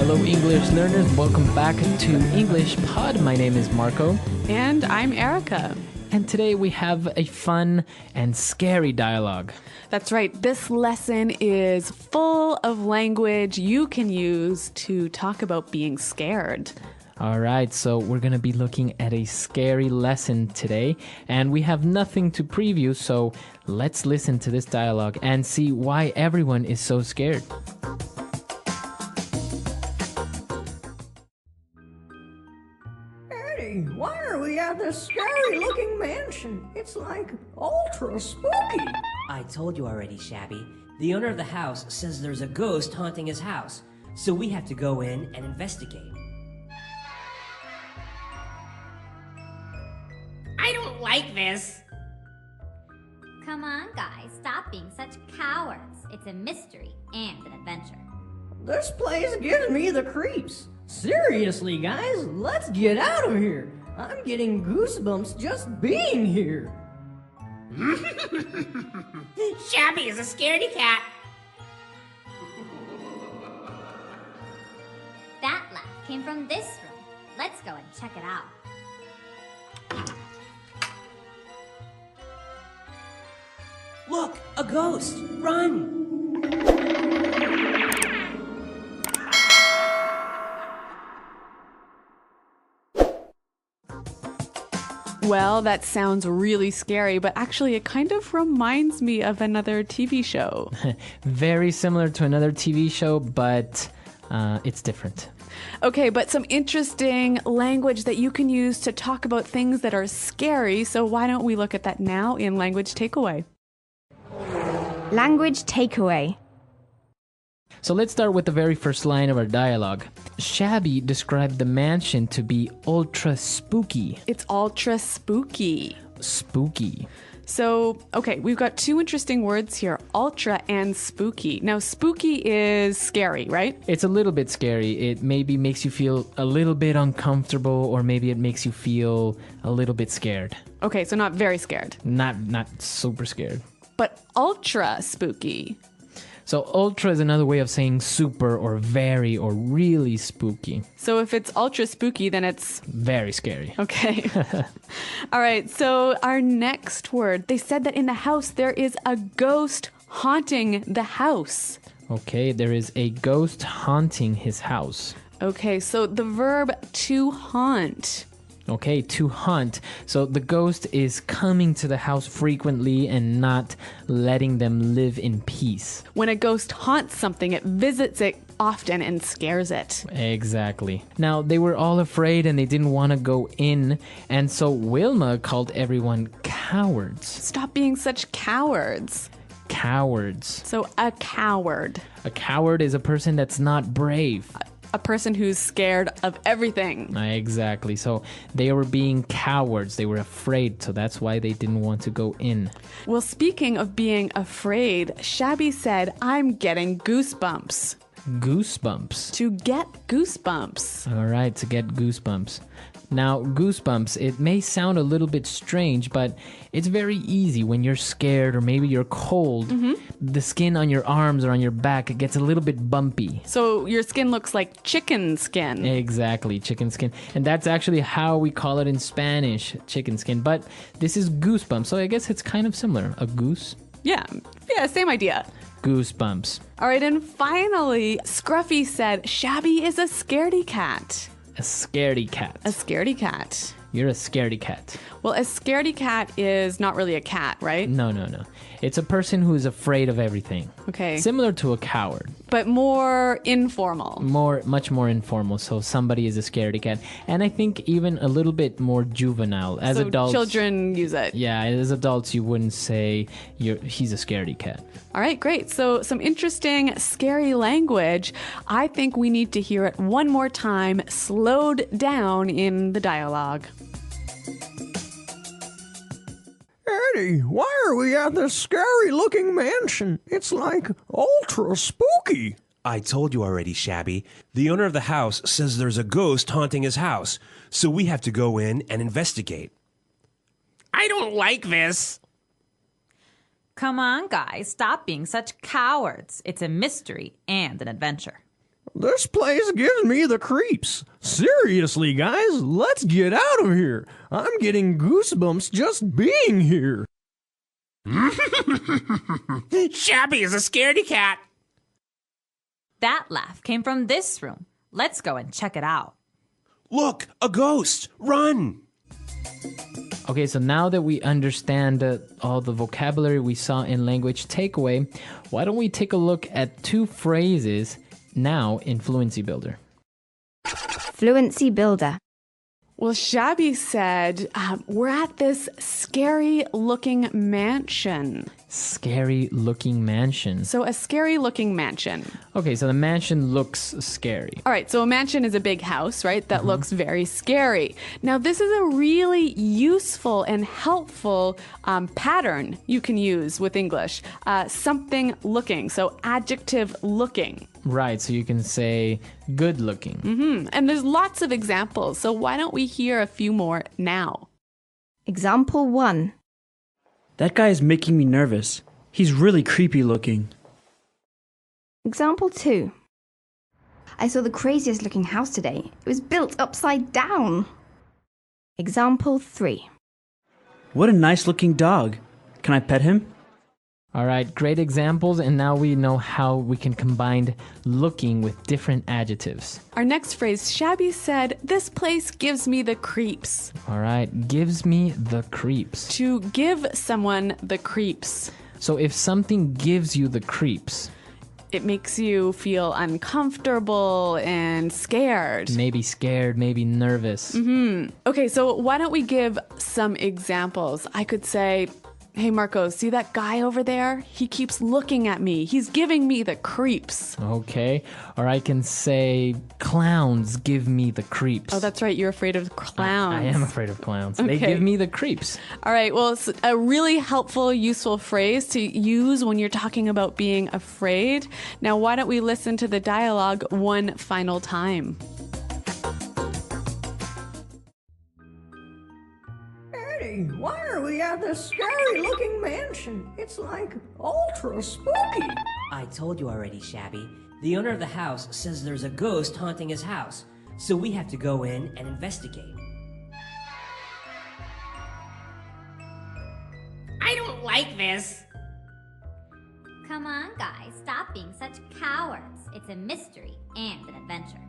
Hello, English learners. Welcome back to English Pod. My name is Marco. And I'm Erica. And today we have a fun and scary dialogue. That's right. This lesson is full of language you can use to talk about being scared. All right, so we're going to be looking at a scary lesson today, and we have nothing to preview, so let's listen to this dialogue and see why everyone is so scared. Eddie, why are we at this scary-looking mansion? It's like ultra spooky. I told you already, Shabby. The owner of the house says there's a ghost haunting his house, so we have to go in and investigate. I don't like this. Come on, guys, stop being such cowards. It's a mystery and an adventure. This place gives me the creeps. Seriously, guys, let's get out of here. I'm getting goosebumps just being here. Shabby is a scaredy cat. That laugh came from this room. Let's go and check it out. Look, a ghost! Run! Well, that sounds really scary, but actually it kind of reminds me of another TV show. Very similar to another TV show, but it's different. Okay, but some interesting language that you can use to talk about things that are scary. So why don't we look at that now in Language Takeaway? Language takeaway. So let's start with the very first line of our dialogue. Shabby described the mansion to be ultra spooky. It's ultra spooky. Spooky. So, okay, we've got two interesting words here, ultra and spooky. Now, spooky is scary, right? It's a little bit scary. It maybe makes you feel a little bit uncomfortable, or maybe it makes you feel a little bit scared. Okay, so not very scared. Not super scared. But ultra spooky. So ultra is another way of saying super or very or really spooky. So if it's ultra spooky, then it's very scary. Okay. All right. So our next word, they said that in the house there is a ghost haunting the house. Okay, there is a ghost haunting his house. Okay, so the verb to haunt. Okay, to hunt. So the ghost is coming to the house frequently and not letting them live in peace. When a ghost haunts something, it visits it often and scares it. Exactly. Now, they were all afraid and they didn't want to go in, and so Wilma called everyone cowards. Stop being such cowards. Cowards. So a coward. A coward is a person that's not brave. A person who's scared of everything. Exactly. So they were being cowards. They were afraid. So that's why they didn't want to go in. Well, speaking of being afraid, Shabby said, I'm getting goosebumps. Goosebumps. To get goosebumps. All right, to get goosebumps. Now, goosebumps, it may sound a little bit strange, but it's very easy when you're scared or maybe you're cold. The skin on your arms or on your back, it gets a little bit bumpy. So your skin looks like chicken skin. Exactly, chicken skin. And that's actually how we call it in Spanish, chicken skin. But this is goosebumps, so I guess it's kind of similar. A goose? Yeah, same idea. Goosebumps. All right, and finally, Scruffy said, Shabby is a scaredy cat. A scaredy cat. A scaredy cat. You're a scaredy cat. Well, a scaredy cat is not really a cat, right? No. It's a person who is afraid of everything. Okay. Similar to a coward. But more informal. Much more informal. So somebody is a scaredy cat. And I think even a little bit more juvenile. As so adults, children use it. Yeah, as adults, you wouldn't say he's a scaredy cat. All right, great. So some interesting, scary language. I think we need to hear it one more time, slowed down in the dialogue. Eddie, why are we at this scary-looking mansion? It's like ultra spooky. I told you already, Shabby. The owner of the house says there's a ghost haunting his house, so we have to go in and investigate. I don't like this. Come on, guys, stop being such cowards. It's a mystery and an adventure. This place gives me the creeps. Seriously, guys, let's get out of here. I'm getting goosebumps just being here. Shabby is a scaredy cat. That laugh came from this room. Let's go and check it out. Look, a ghost! Run! Okay, so now that we understand all the vocabulary we saw in language takeaway, why don't we take a look at two phrases now in Fluency Builder? Fluency Builder. Well, Shabby said, we're at this scary-looking mansion. Scary-looking mansion. So a scary-looking mansion. Okay, so the mansion looks scary. All right, so a mansion is a big house, right? That looks very scary. Now, this is a really useful and helpful pattern you can use with English. Something looking, so adjective looking. Right, so you can say good looking. And there's lots of examples, so why don't we hear a few more now? Example 1. That guy is making me nervous. He's really creepy looking. Example 2. I saw the craziest looking house today. It was built upside down. Example 3. What a nice looking dog. Can I pet him? All right, great examples, and now we know how we can combine looking with different adjectives. Our next phrase, Shabby said, this place gives me the creeps. All right, gives me the creeps. To give someone the creeps. So if something gives you the creeps, it makes you feel uncomfortable and scared. Maybe scared, maybe nervous. Okay, so why don't we give some examples? I could say, hey, Marco, see that guy over there? He keeps looking at me. He's giving me the creeps. Okay. Or I can say, clowns give me the creeps. Oh, that's right. You're afraid of clowns. I am afraid of clowns. Okay. They give me the creeps. All right. Well, it's a really helpful, useful phrase to use when you're talking about being afraid. Now, why don't we listen to the dialogue one final time? Eddie, why are we at this scary-looking mansion? It's like ultra spooky. I told you already, Shabby. The owner of the house says there's a ghost haunting his house, so we have to go in and investigate. I don't like this. Come on, guys, stop being such cowards. It's a mystery and an adventure.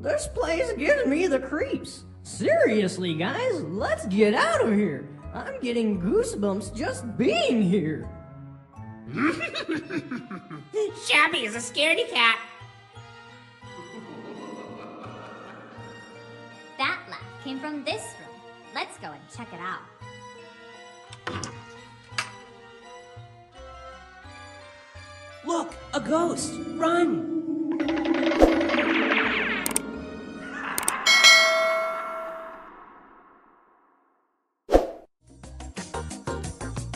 This place gives me the creeps. Seriously, guys, let's get out of here. I'm getting goosebumps just being here. Shabby is a scaredy cat. That laugh came from this room. Let's go and check it out. Look, a ghost! Run!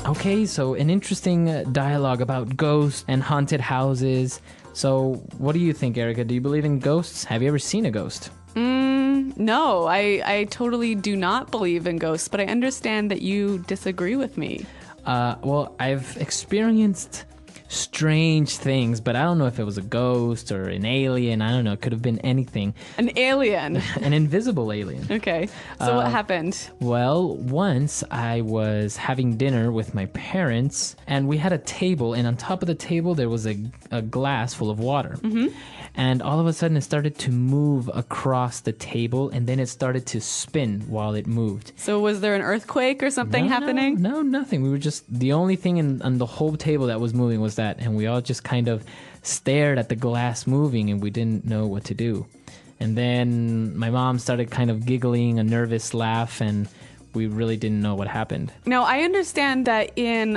Okay, so an interesting dialogue about ghosts and haunted houses. So what do you think, Erica? Do you believe in ghosts? Have you ever seen a ghost? No, I totally do not believe in ghosts, but I understand that you disagree with me. Well, I've experienced strange things, but I don't know if it was a ghost or an alien. I don't know. It could have been anything. An alien. An invisible alien. Okay. So what happened? Well, once I was having dinner with my parents, and we had a table, and on top of the table there was a glass full of water. And all of a sudden it started to move across the table, and then it started to spin while it moved. So was there an earthquake or something happening? No, nothing. We were just, the only thing on the whole table that was moving was that, and we all just kind of stared at the glass moving, and we didn't know what to do. And then my mom started kind of giggling, a nervous laugh, and we really didn't know what happened. Now, I understand that in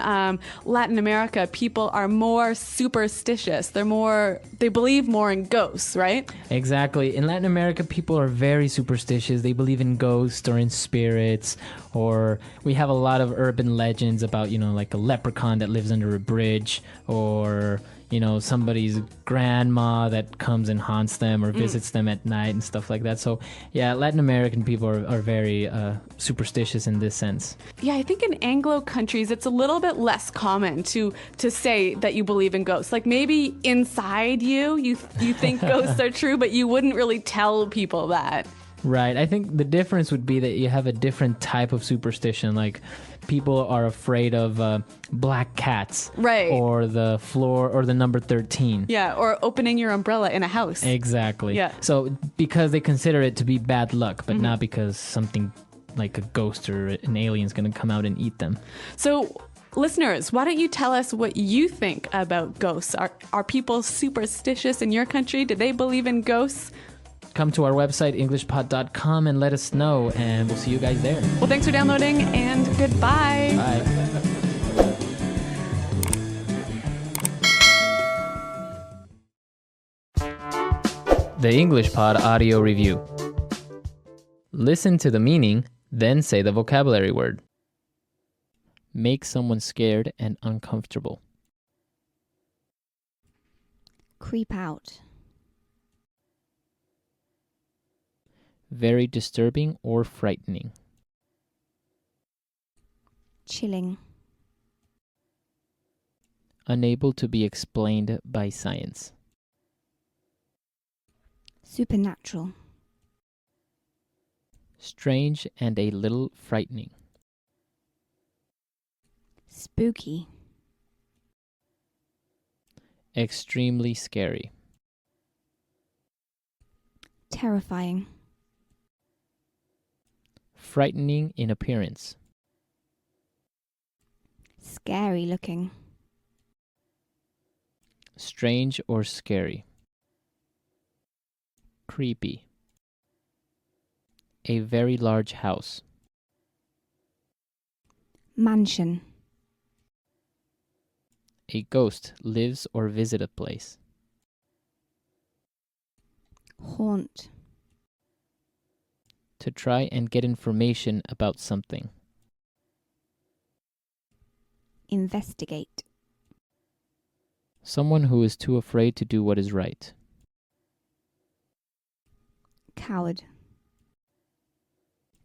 Latin America, people are more superstitious. They believe more in ghosts, right? Exactly. In Latin America, people are very superstitious. They believe in ghosts or in spirits, or we have a lot of urban legends about, like a leprechaun that lives under a bridge, or somebody's grandma that comes and haunts them or visits them at night and stuff like that. So yeah, Latin American people are very superstitious in this sense. Yeah, I think in Anglo countries it's a little bit less common to say that you believe in ghosts. Like maybe inside you think ghosts are true, but you wouldn't really tell people that. Right. I think the difference would be that you have a different type of superstition. Like people are afraid of black cats. Right. Or the floor or the number 13. Yeah, or opening your umbrella in a house. Exactly. Yeah. So because they consider it to be bad luck, but not because something like a ghost or an alien is going to come out and eat them. So listeners, why don't you tell us what you think about ghosts? Are people superstitious in your country? Do they believe in ghosts? Come to our website, englishpod.com, and let us know, and we'll see you guys there. Well, thanks for downloading, and goodbye. Bye. The English Pod Audio Review. Listen to the meaning, then say the vocabulary word. Make someone scared and uncomfortable. Creep out. Very disturbing or frightening. Chilling. Unable to be explained by science. Supernatural. Strange and a little frightening. Spooky. Extremely scary. Terrifying. Frightening in appearance. Scary looking. Strange or scary. Creepy. A very large house. Mansion. A ghost lives or visit a place. Haunt. To try and get information about something. Investigate. Someone who is too afraid to do what is right. Coward.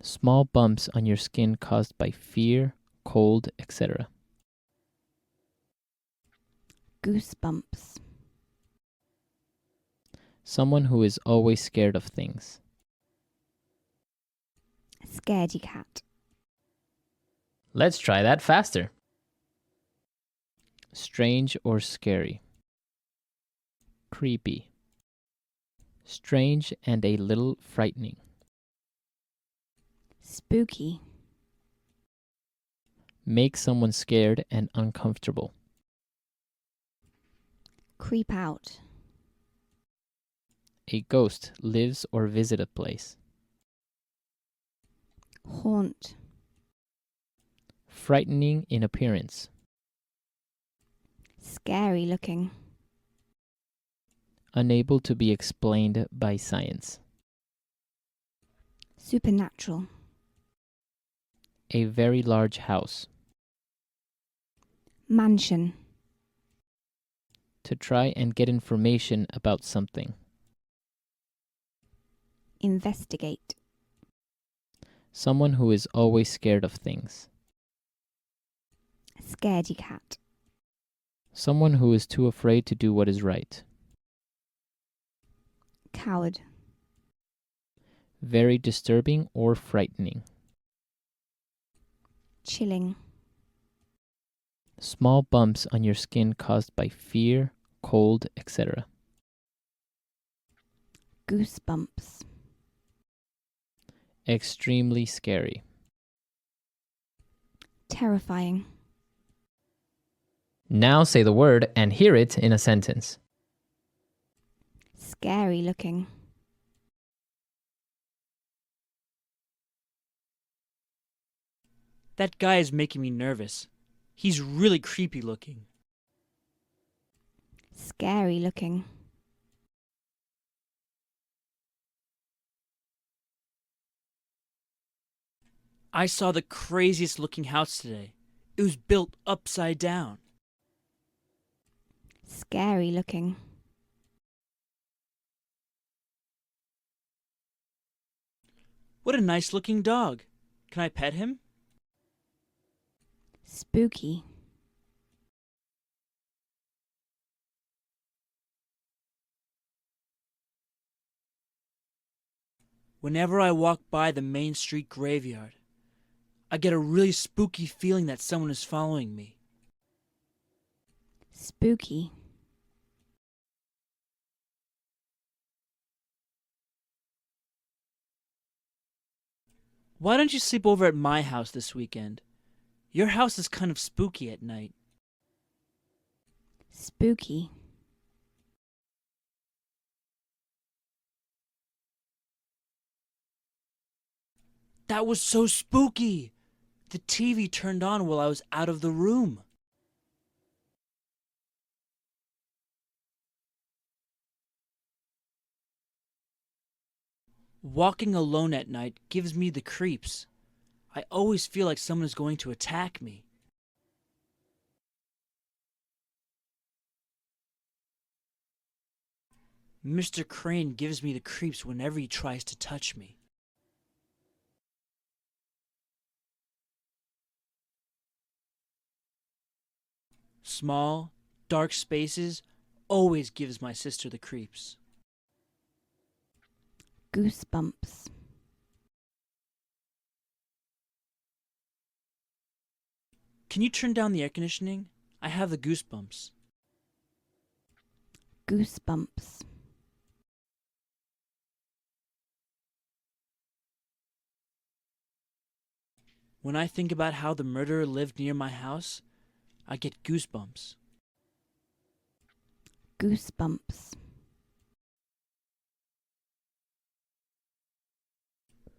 Small bumps on your skin caused by fear, cold, etc. Goosebumps. Someone who is always scared of things. Scaredy cat. Let's try that faster. Strange or scary. Creepy. Strange and a little frightening. Spooky. Make someone scared and uncomfortable. Creep out. A ghost lives or visit a place. Haunt. Frightening in appearance. Scary looking. Unable to be explained by science. Supernatural. A very large house. Mansion. To try and get information about something. Investigate. Someone who is always scared of things. Scaredy cat. Someone who is too afraid to do what is right. Coward. Very disturbing or frightening. Chilling. Small bumps on your skin caused by fear, cold, etc. Goosebumps. Extremely scary. Terrifying. Now say the word and hear it in a sentence. Scary looking. That guy is making me nervous. He's really creepy looking. Scary looking. I saw the craziest looking house today. It was built upside down. Scary looking. What a nice looking dog. Can I pet him? Spooky. Whenever I walk by the Main Street graveyard, I get a really spooky feeling that someone is following me. Spooky. Why don't you sleep over at my house this weekend? Your house is kind of spooky at night. Spooky. That was so spooky! The TV turned on while I was out of the room. Walking alone at night gives me the creeps. I always feel like someone is going to attack me. Mr. Crane gives me the creeps whenever he tries to touch me. Small, dark spaces always gives my sister the creeps. Goosebumps. Can you turn down the air conditioning? I have the goosebumps. Goosebumps. When I think about how the murderer lived near my house, I get goosebumps. Goosebumps.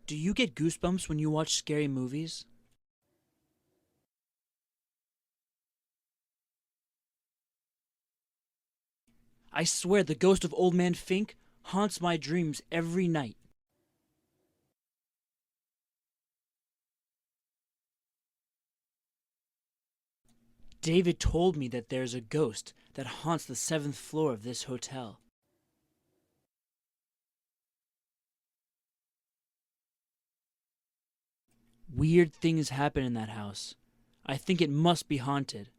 Do you get goosebumps when you watch scary movies? I swear the ghost of Old Man Fink haunts my dreams every night. David told me that there's a ghost that haunts the 7th floor of this hotel. Weird things happen in that house. I think it must be haunted.